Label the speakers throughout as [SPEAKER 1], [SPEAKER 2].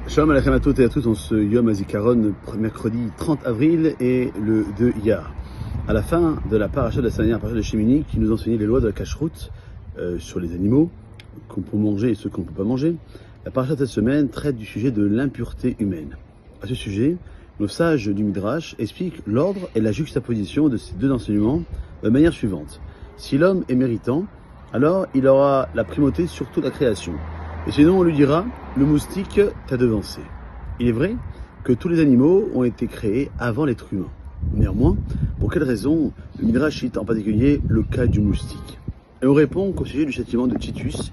[SPEAKER 1] Shalom Aleichem à toutes et à tous en ce Yom HaZikaron, mercredi 30 avril et le 2 Iyar. À la fin de la paracha de la Sania, la paracha de Shemini, qui nous enseignait les lois de la cacheroute sur les animaux, qu'on peut manger et ceux qu'on ne peut pas manger, la paracha de cette semaine traite du sujet de l'impureté humaine. À ce sujet, nos sages du Midrash expliquent l'ordre et la juxtaposition de ces deux enseignements de la manière suivante. Si l'homme est méritant, alors il aura la primauté sur toute la création. Et sinon, on lui dira, le moustique t'a devancé. Il est vrai que tous les animaux ont été créés avant l'être humain. Néanmoins, pour quelle raison le Midrash cite en particulier le cas du moustique? Et on répond qu'au sujet du châtiment de Titus,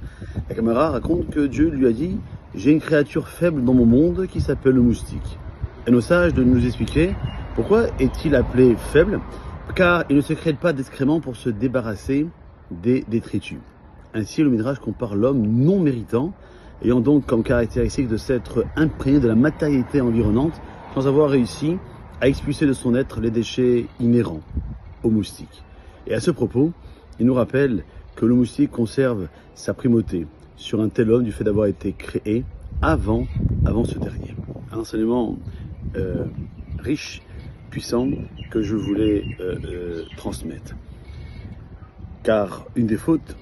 [SPEAKER 1] la Gemara raconte que Dieu lui a dit « J'ai une créature faible dans mon monde qui s'appelle le moustique ». Et nos sages de nous expliquer pourquoi est-il appelé faible? Car il ne se crée pas d'excréments pour se débarrasser des détritus. Ainsi, le Midrash compare l'homme non méritant, ayant donc comme caractéristique de s'être imprégné de la matérialité environnante, sans avoir réussi à expulser de son être les déchets inhérents au moustique. Et à ce propos, il nous rappelle que le moustique conserve sa primauté sur un tel homme du fait d'avoir été créé avant ce dernier. Un enseignement riche, puissant, que je voulais transmettre. Car une des fautes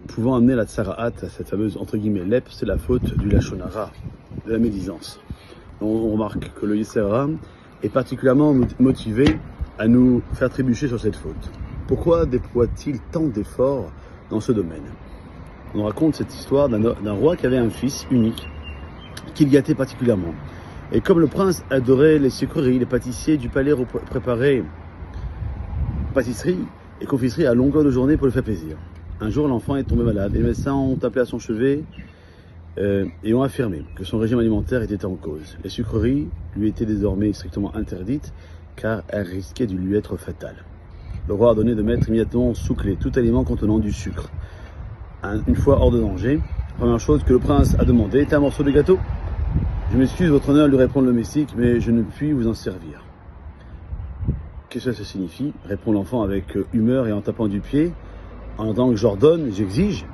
[SPEAKER 1] pouvant amener la tsaraat, cette fameuse entre guillemets lep, c'est la faute du lachon hara, de la médisance. On remarque que le yetzer hara est particulièrement motivé à nous faire trébucher sur cette faute. Pourquoi déploie-t-il tant d'efforts dans ce domaine? On raconte cette histoire d'un roi qui avait un fils unique, qu'il gâtait particulièrement. Et comme le prince adorait les sucreries, les pâtissiers du palais préparaient pâtisserie et confiserie à longueur de journée pour le faire plaisir. Un jour, l'enfant est tombé malade et les médecins ont appelé à son chevet et ont affirmé que son régime alimentaire était en cause. Les sucreries lui étaient désormais strictement interdites car elles risquaient de lui être fatales. Le roi a ordonné de mettre immédiatement sous clé tout aliment contenant du sucre. Une fois hors de danger, la première chose que le prince a demandé était un morceau de gâteau. « Je m'excuse, votre honneur, lui répond le domestique, mais je ne puis vous en servir. » Qu'est-ce que ça signifie? Répond l'enfant avec humeur et en tapant du pied. En tant que j'ordonne, j'exige.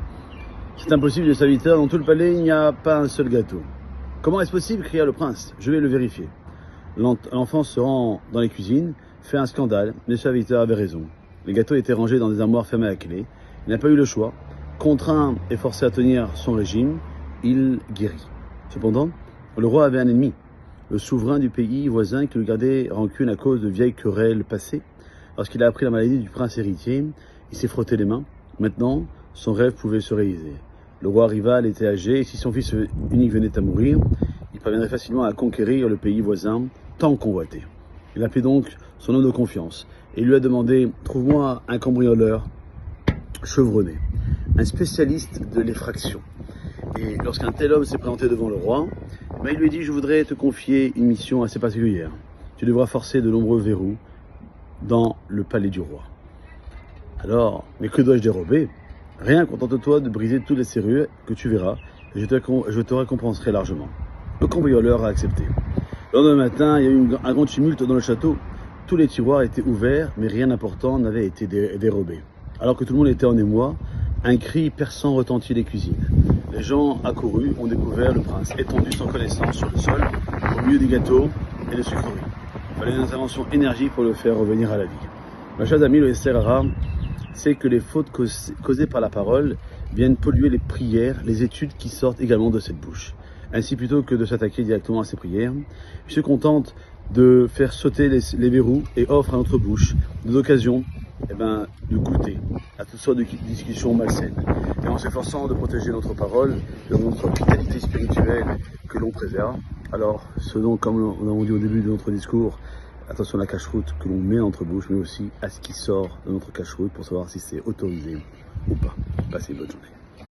[SPEAKER 1] C'est impossible de serviteur, dans tout le palais, il n'y a pas un seul gâteau. Comment est-ce possible? Cria le prince. Je vais le vérifier. L'enfant se rend dans les cuisines, fait un scandale, mais le serviteur avait raison. Les gâteaux étaient rangés dans des armoires fermées à clé. Il n'a pas eu le choix. Contraint et forcé à tenir son régime, il guérit. Cependant, le roi avait un ennemi, le souverain du pays voisin qui lui gardait rancune à cause de vieilles querelles passées. Lorsqu'il a appris la maladie du prince héritier, il s'est frotté les mains. Maintenant, son rêve pouvait se réaliser. Le roi rival était âgé et si son fils unique venait à mourir, il parviendrait facilement à conquérir le pays voisin tant convoité. Il appelait donc son homme de confiance et lui a demandé « Trouve-moi un cambrioleur chevronné, un spécialiste de l'effraction. » Et lorsqu'un tel homme s'est présenté devant le roi, il lui a dit « Je voudrais te confier une mission assez particulière. Tu devras forcer de nombreux verrous dans le palais du roi. » Alors, mais que dois-je dérober? Rien, contente-toi de briser toutes les serrures que tu verras, et je te récompenserai largement. Le cambrioleur a accepté. Le lendemain matin, il y a eu un grand tumulte dans le château. Tous les tiroirs étaient ouverts, mais rien d'important n'avait été dérobé. Alors que tout le monde était en émoi, un cri perçant retentit des cuisines. Les gens accourus ont découvert le prince étendu sans connaissance sur le sol, au milieu des gâteaux et des sucreries. Il fallait une intervention énergique pour le faire revenir à la vie. Ma chère amie, le yetzer hara, c'est que les fautes causées par la parole viennent polluer les prières, les études qui sortent également de cette bouche. Ainsi, plutôt que de s'attaquer directement à ces prières, il se contente de faire sauter les verrous et offre à notre bouche des occasions de goûter à toutes sortes de discussions malsaines. Et en s'efforçant de protéger notre parole, de notre vitalité spirituelle que l'on préserve, alors ce dont, comme nous avons dit au début de notre discours, attention à la cacheroute que l'on met entre bouche, mais aussi à ce qui sort de notre cacheroute pour savoir si c'est autorisé ou pas. Passez une bonne journée.